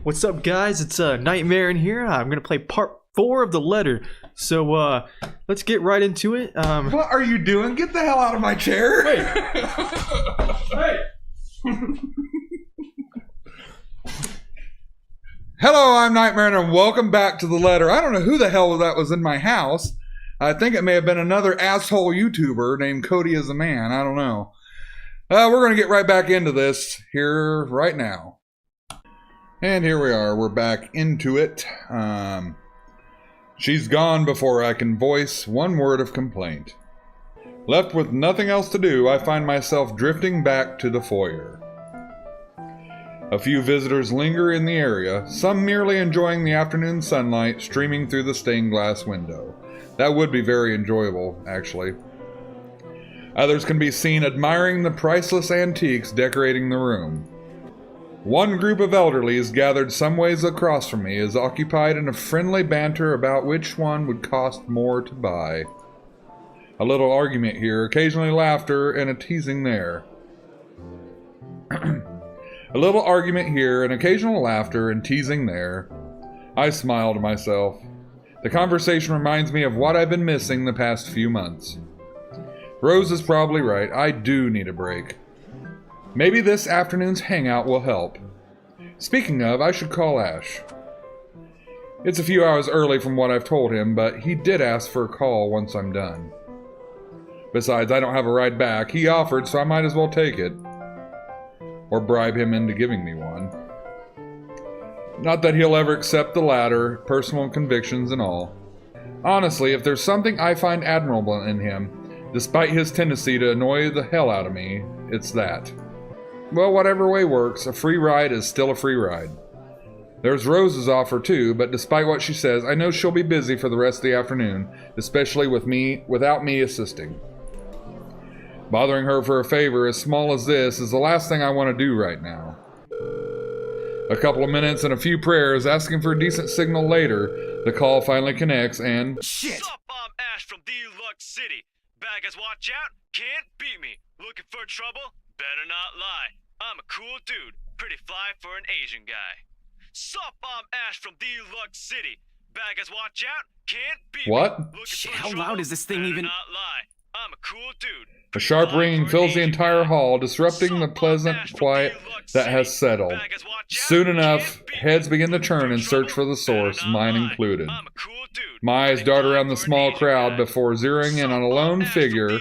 What's up, guys? It's Nightmare in here. I'm gonna play part 4 of the letter. So let's get right into it. What are you doing? Get the hell out of my chair! Wait. Hey. Hello, I'm Nightmare, and welcome back to the letter. I don't know who the hell that was in my house. I think it may have been another asshole YouTuber named Cody is a Man. I don't know. We're going to get right back into this here right now. And here we are. We're back into it. She's gone before I can voice one word of complaint. Left with nothing else to do, I find myself drifting back to the foyer. A few visitors linger in the area, some merely enjoying the afternoon sunlight streaming through the stained glass window. That would be very enjoyable, actually. Others can be seen admiring the priceless antiques decorating the room. One group of elderlies gathered some ways across from me is occupied in a friendly banter about which one would cost more to buy. A little argument here, occasionally laughter, and a teasing there. A little argument here, and occasional laughter and teasing there. I smile to myself. The conversation reminds me of what I've been missing the past few months. Rose is probably right. I do need a break. Maybe this afternoon's hangout will help. Speaking of, I should call Ash. It's a few hours early from what I've told him, but he did ask for a call once I'm done. Besides, I don't have a ride back. He offered, so I might as well take it. Or bribe him into giving me one. Not that he'll ever accept the latter, personal convictions and all. Honestly, if there's something I find admirable in him, despite his tendency to annoy the hell out of me, it's that. Well, whatever way works, a free ride is still a free ride. There's Rose's offer too, but despite what she says, I know she'll be busy for the rest of the afternoon, especially without me assisting. Bothering her for a favor as small as this is the last thing I want to do right now. A couple of minutes and a few prayers asking for a decent signal later, the call finally connects and... Shit! Sup, I'm Ash from Deluxe City. Baggers, watch out, can't beat me. Looking for trouble? Better not lie. I'm a cool dude, pretty fly for an Asian guy. Sup, I'm Ash from Deluxe City. Baggers, watch out, can't beat what? me. Shit, how loud is this thing even? Better not lie. I'm a cool dude. A sharp ringing fills the entire hall, disrupting the pleasant quiet that has settled. Soon enough, heads begin to turn and search for the source, mine included. My eyes dart around the small crowd before zeroing in on a lone figure,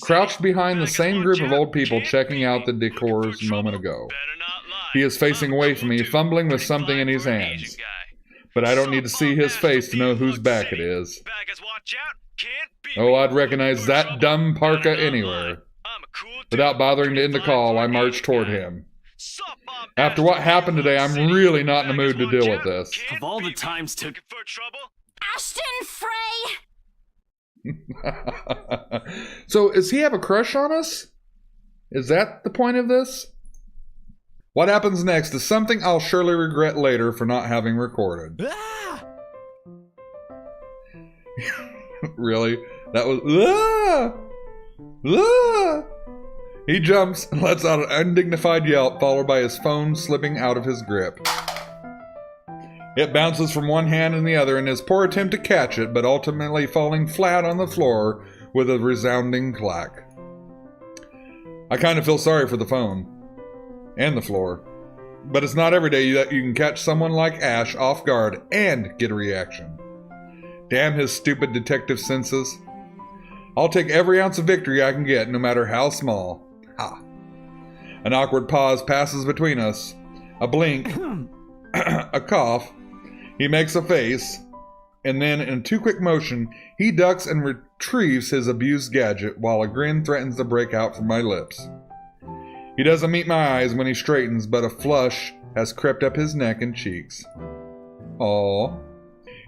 crouched behind the same group of old people checking out the decors a moment ago. He is facing away from me, fumbling with something in his hands. But I don't need to see his face to know whose back it is. Oh, I'd recognize that dumb parka anywhere. Without bothering to end the call, I march toward him. After what happened today, I'm really not in the mood to deal with this. Of all the times to... Ashton Frey! So, does he have a crush on us? Is that the point of this? What happens next is something I'll surely regret later for not having recorded. Ah! Really? That was... Ah! Ah! He jumps and lets out an undignified yelp, followed by his phone slipping out of his grip. It bounces from one hand and the other in his poor attempt to catch it, but ultimately falling flat on the floor with a resounding clack. I kind of feel sorry for the phone. And the floor. But it's not every day that you can catch someone like Ash off guard and get a reaction. Damn his stupid detective senses. I'll take every ounce of victory I can get, no matter how small. Ha. An awkward pause passes between us. A blink. A cough. He makes a face. And then, in two quick motion, he ducks and retrieves his abused gadget while a grin threatens to break out from my lips. He doesn't meet my eyes when he straightens, but a flush has crept up his neck and cheeks. Aww.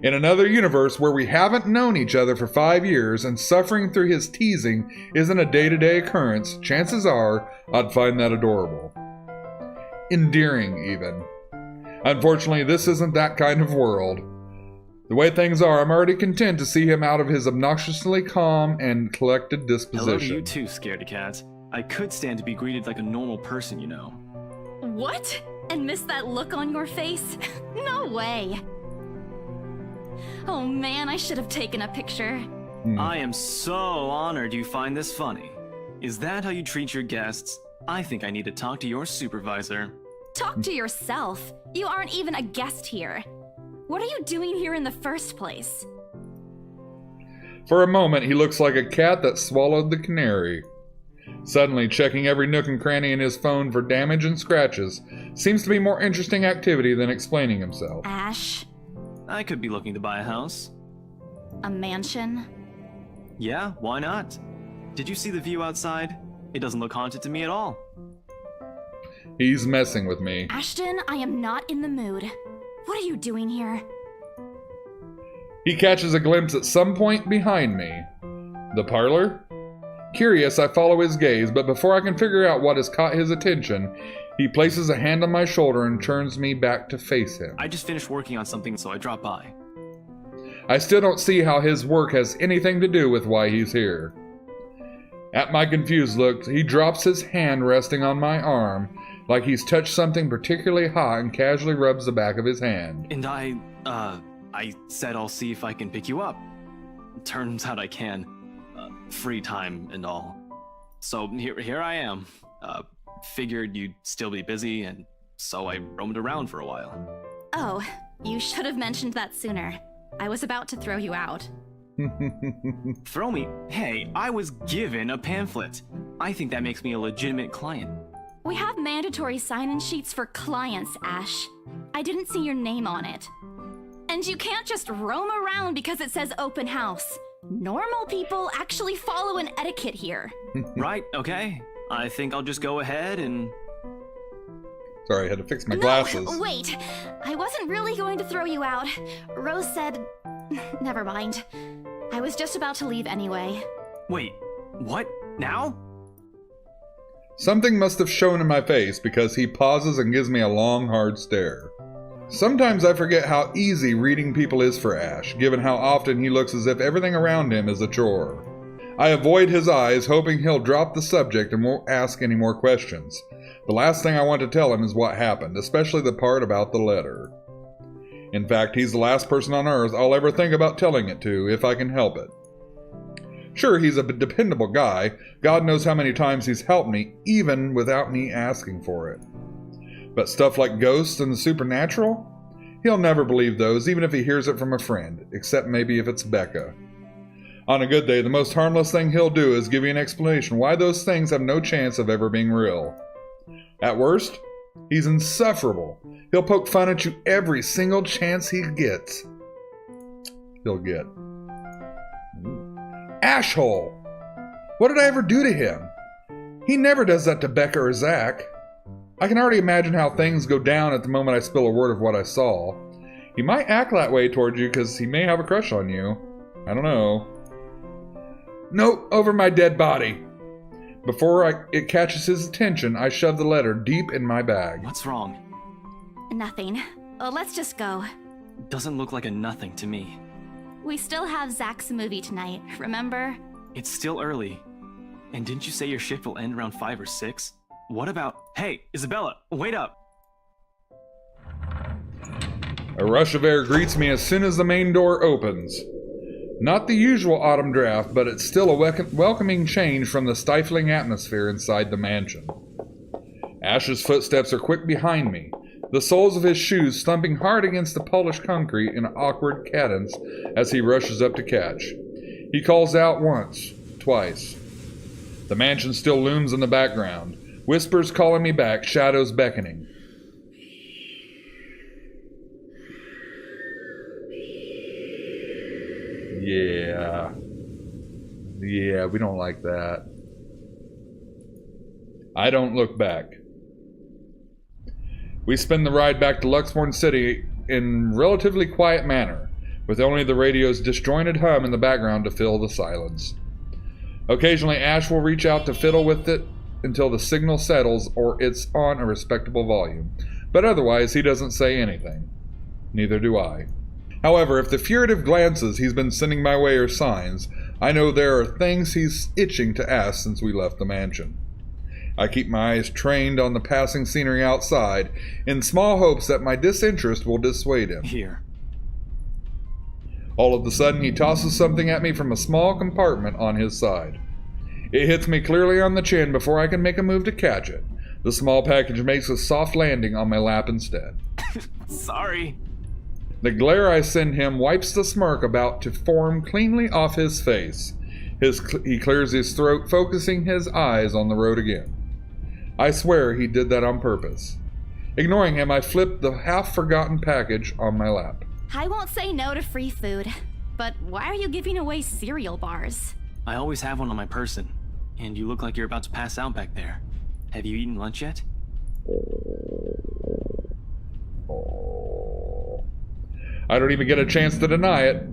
In another universe where we haven't known each other for 5 years and suffering through his teasing isn't a day-to-day occurrence, chances are I'd find that adorable. Endearing, even. Unfortunately, this isn't that kind of world. The way things are, I'm already content to see him out of his obnoxiously calm and collected disposition. Hello to you too, scaredy cat. I could stand to be greeted like a normal person, you know. What? And miss that look on your face? No way. Oh man, I should have taken a picture. I am so honored you find this funny. Is that how you treat your guests? I think I need to talk to your supervisor. Talk to yourself. You aren't even a guest here. What are you doing here in the first place? For a moment, he looks like a cat that swallowed the canary. Suddenly, checking every nook and cranny in his phone for damage and scratches seems to be more interesting activity than explaining himself. Ash, I could be looking to buy a house. a mansion? Yeah, why not? Did you see the view outside? It doesn't look haunted to me at all. He's messing with me. Ashton, I am not in the mood. What are you doing here? He catches a glimpse at some point behind me. The parlor? Curious, I follow his gaze, but before I can figure out what has caught his attention, he places a hand on my shoulder and turns me back to face him. I just finished working on something, so I dropped by. I still don't see how his work has anything to do with why he's here. At my confused look, he drops his hand resting on my arm, like he's touched something particularly hot, and casually rubs the back of his hand. And I said I'll see if I can pick you up. Turns out I can. Free time and all. So here I am. Figured you'd still be busy, and so I roamed around for a while. Oh, you should have mentioned that sooner. I was about to throw you out. Throw me? Hey, I was given a pamphlet. I think that makes me a legitimate client. We have mandatory sign-in sheets for clients, Ash. I didn't see your name on it. And you can't just roam around because it says open house. Normal people actually follow an etiquette here. Right, okay. I think I'll just go ahead and... Sorry, I had to fix my glasses. No, wait. I wasn't really going to throw you out. Rose said... Never mind. I was just about to leave anyway. Wait, what? Now? Something must have shown in my face because he pauses and gives me a long, hard stare. Sometimes I forget how easy reading people is for Ash, given how often he looks as if everything around him is a chore. I avoid his eyes, hoping he'll drop the subject and won't ask any more questions. The last thing I want to tell him is what happened, especially the part about the letter. In fact, he's the last person on Earth I'll ever think about telling it to, if I can help it. Sure, he's a dependable guy. God knows how many times he's helped me, even without me asking for it. But stuff like ghosts and the supernatural? He'll never believe those, even if he hears it from a friend, except maybe if it's Becca. On a good day, the most harmless thing he'll do is give you an explanation why those things have no chance of ever being real. At worst, he's insufferable. He'll poke fun at you every single chance he gets. He'll get. Ashhole! What did I ever do to him? He never does that to Becca or Zach. I can already imagine how things go down at the moment I spill a word of what I saw. He might act that way toward you because he may have a crush on you. I don't know. Nope, over my dead body. Before it catches his attention, I shove the letter deep in my bag. What's wrong? Nothing. Let's just go. Doesn't look like a nothing to me. We still have Zach's movie tonight, remember? It's still early. And didn't you say your shift will end around 5 or 6? What about... Hey, Isabella, wait up! A rush of air greets me as soon as the main door opens. Not the usual autumn draft, but it's still a welcoming change from the stifling atmosphere inside the mansion. Ash's footsteps are quick behind me, the soles of his shoes thumping hard against the polished concrete in awkward cadence as he rushes up to catch. He calls out once, twice. The mansion still looms in the background, whispers calling me back, shadows beckoning. Yeah, we don't like that. I don't look back. We spend the ride back to Luxmorn City in relatively quiet manner, with only the radio's disjointed hum in the background to fill the silence. Occasionally, Ash will reach out to fiddle with it until the signal settles or it's on a respectable volume, but otherwise he doesn't say anything. Neither do I. However, if the furtive glances he's been sending my way are signs, I know there are things he's itching to ask since we left the mansion. I keep my eyes trained on the passing scenery outside, in small hopes that my disinterest will dissuade him. Here. All of a sudden, he tosses something at me from a small compartment on his side. It hits me clearly on the chin before I can make a move to catch it. The small package makes a soft landing on my lap instead. Sorry. The glare I send him wipes the smirk about to form cleanly off his face. He clears his throat, focusing his eyes on the road again. I swear he did that on purpose. Ignoring him, I flip the half-forgotten package on my lap. I won't say no to free food, but why are you giving away cereal bars? I always have one on my person, and you look like you're about to pass out back there. Have you eaten lunch yet? Oh. I don't even get a chance to deny it.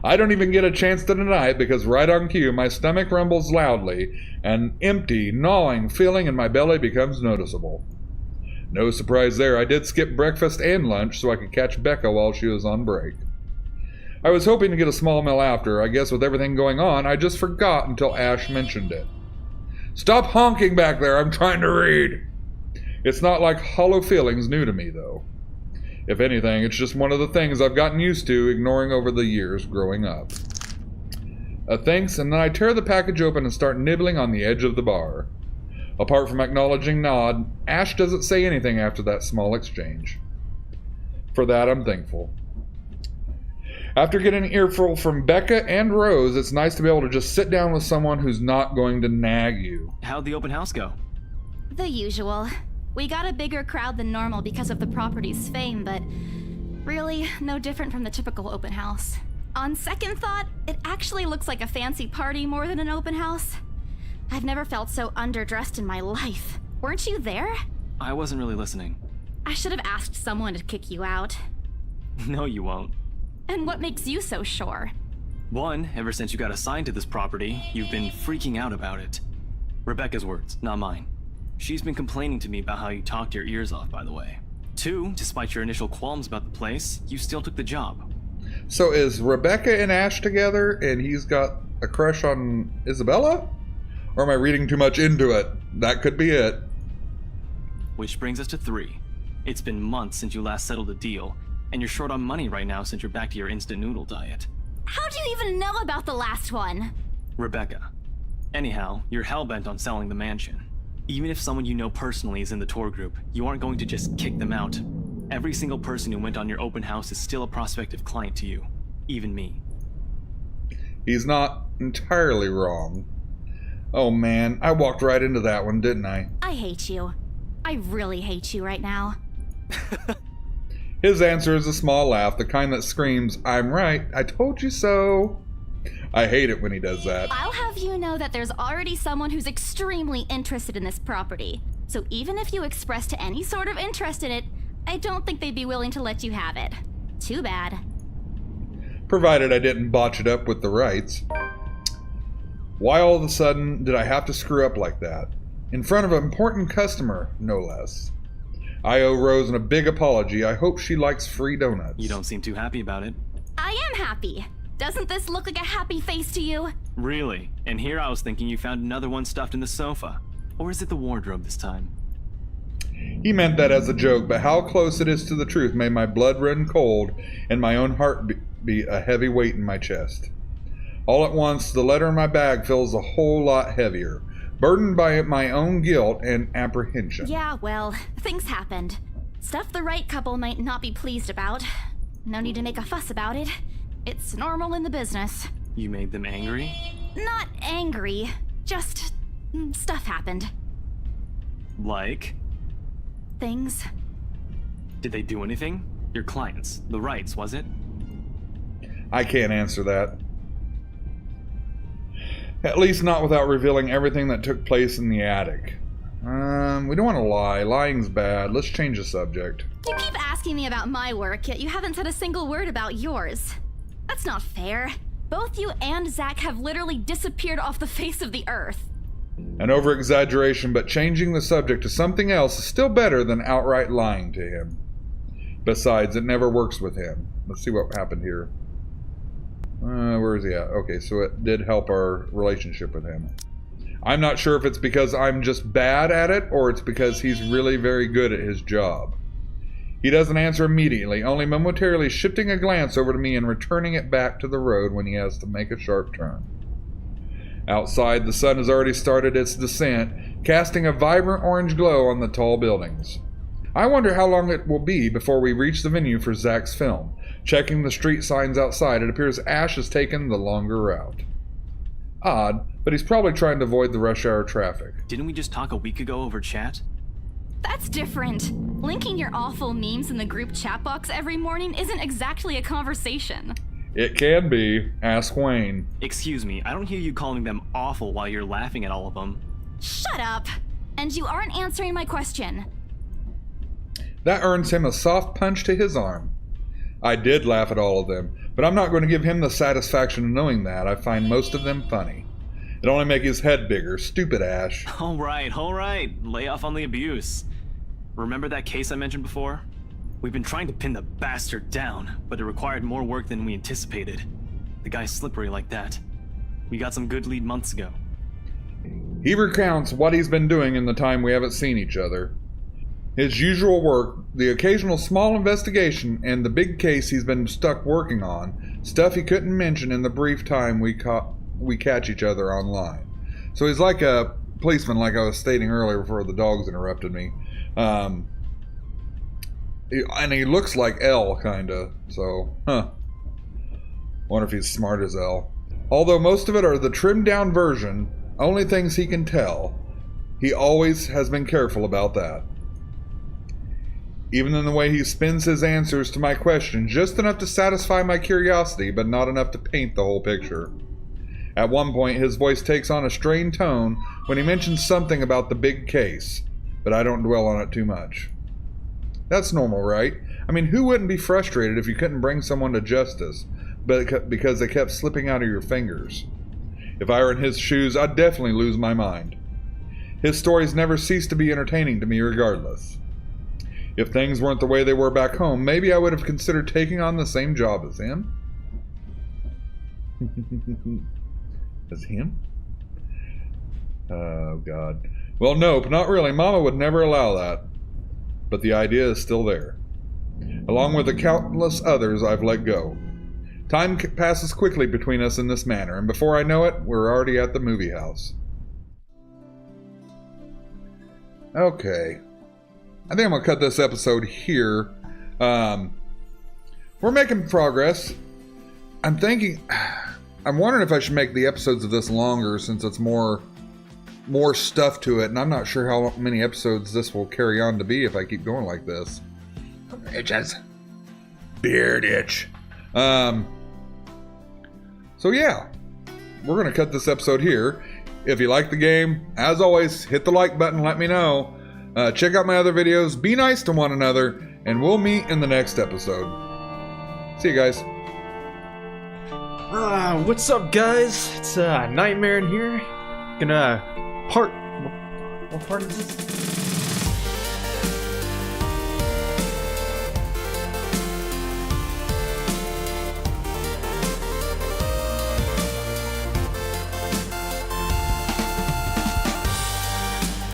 I don't even get a chance to deny it because right on cue, my stomach rumbles loudly, and empty, gnawing feeling in my belly becomes noticeable. No surprise there, I did skip breakfast and lunch so I could catch Becca while she was on break. I was hoping to get a small meal after. I guess with everything going on, I just forgot until Ash mentioned it. Stop honking back there, I'm trying to read. It's not like hollow feelings new to me, though. If anything, it's just one of the things I've gotten used to ignoring over the years growing up. Thanks, and then I tear the package open and start nibbling on the edge of the bar. Apart from acknowledging nod, Ash doesn't say anything after that small exchange. For that, I'm thankful. After getting an earful from Becca and Rose, it's nice to be able to just sit down with someone who's not going to nag you. How'd the open house go? The usual. We got a bigger crowd than normal because of the property's fame, but really no different from the typical open house. On second thought, it actually looks like a fancy party more than an open house. I've never felt so underdressed in my life. Weren't you there? I wasn't really listening. I should have asked someone to kick you out. No, you won't. And what makes you so sure? One, ever since you got assigned to this property, you've been freaking out about it. Rebecca's words, not mine. She's been complaining to me about how you talked your ears off, by the way. Two, despite your initial qualms about the place, you still took the job. So is Rebecca and Ash together and he's got a crush on Isabella? Or am I reading too much into it? That could be it. Which brings us to 3. It's been months since you last settled a deal, and you're short on money right now since you're back to your instant noodle diet. How do you even know about the last one? Rebecca. Anyhow, you're hell-bent on selling the mansion. Even if someone you know personally is in the tour group, you aren't going to just kick them out. Every single person who went on your open house is still a prospective client to you. Even me. He's not entirely wrong. Oh man, I walked right into that one, didn't I? I hate you. I really hate you right now. His answer is a small laugh, the kind that screams, I'm right, I told you so. I hate it when he does that. I'll have you know that there's already someone who's extremely interested in this property. So even if you expressed any sort of interest in it, I don't think they'd be willing to let you have it. Too bad. Provided I didn't botch it up with the rights. Why all of a sudden did I have to screw up like that? In front of an important customer, no less. I owe Rose a big apology. I hope she likes free donuts. You don't seem too happy about it. I am happy. Doesn't this look like a happy face to you? Really? And here I was thinking you found another one stuffed in the sofa. Or is it the wardrobe this time? He meant that as a joke, but how close it is to the truth made my blood run cold and my own heart be a heavy weight in my chest. All at once, the letter in my bag feels a whole lot heavier, burdened by my own guilt and apprehension. Yeah, well, things happened. Stuff the right couple might not be pleased about. No need to make a fuss about it. It's normal in the business. You made them angry? Not angry, just stuff happened. Like? Things. Did they do anything? Your clients, the rights, was it? I can't answer that. At least not without revealing everything that took place in the attic. We don't want to lie. Lying's bad. Let's change the subject. You keep asking me about my work, yet you haven't said a single word about yours. That's not fair. Both you and Zach have literally disappeared off the face of the earth. An over-exaggeration, but changing the subject to something else is still better than outright lying to him. Besides, it never works with him. Let's see what happened here. Where is he at? Okay, so it did help our relationship with him. I'm not sure if it's because I'm just bad at it or it's because he's really very good at his job. He doesn't answer immediately, only momentarily shifting a glance over to me and returning it back to the road when he has to make a sharp turn. Outside, the sun has already started its descent, casting a vibrant orange glow on the tall buildings. I wonder how long it will be before we reach the venue for Zach's film. Checking the street signs outside, it appears Ash has taken the longer route. Odd, but he's probably trying to avoid the rush hour traffic. Didn't we just talk a week ago over chat? That's different. Linking your awful memes in the group chat box every morning isn't exactly a conversation. It can be. Ask Wayne. Excuse me, I don't hear you calling them awful while you're laughing at all of them. Shut up! And you aren't answering my question. That earns him a soft punch to his arm. I did laugh at all of them, but I'm not going to give him the satisfaction of knowing that. I find most of them funny. It only makes his head bigger. Stupid Ash. All right. Lay off on the abuse. Remember that case I mentioned before? We've been trying to pin the bastard down, but it required more work than we anticipated. The guy's slippery like that. We got some good lead months ago. He recounts what he's been doing in the time we haven't seen each other. His usual work, the occasional small investigation, and the big case he's been stuck working on, stuff he couldn't mention in the brief time we catch each other online. So he's like a policeman, like I was stating earlier before the dogs interrupted me. And he looks like L, kinda. So, wonder if he's smart as L. Although most of it are the trimmed down version, only things he can tell, he always has been careful about that. Even in the way he spins his answers to my questions, just enough to satisfy my curiosity, but not enough to paint the whole picture. At one point, his voice takes on a strained tone when he mentions something about the big case, but I don't dwell on it too much. That's normal, right? I mean, who wouldn't be frustrated if you couldn't bring someone to justice, but because they kept slipping out of your fingers? If I were in his shoes, I'd definitely lose my mind. His stories never cease to be entertaining to me regardless. If things weren't the way they were back home, maybe I would have considered taking on the same job as him. As him? Oh, God. Well, nope, not really. Mama would never allow that. But the idea is still there. Along with the countless others I've let go. Time passes quickly between us in this manner, and before I know it, we're already at the movie house. Okay. I think I'm going to cut this episode here. We're making progress. I'm wondering if I should make the episodes of this longer since it's more stuff to it, and I'm not sure how many episodes this will carry on to be if I keep going like this. Itches. Beard itch. So yeah, we're going to cut this episode here. If you like the game, as always, hit the like button, let me know. Check out my other videos, be nice to one another, and we'll meet in the next episode. See you guys. What's up, guys? It's Nightmare in here. What part is this?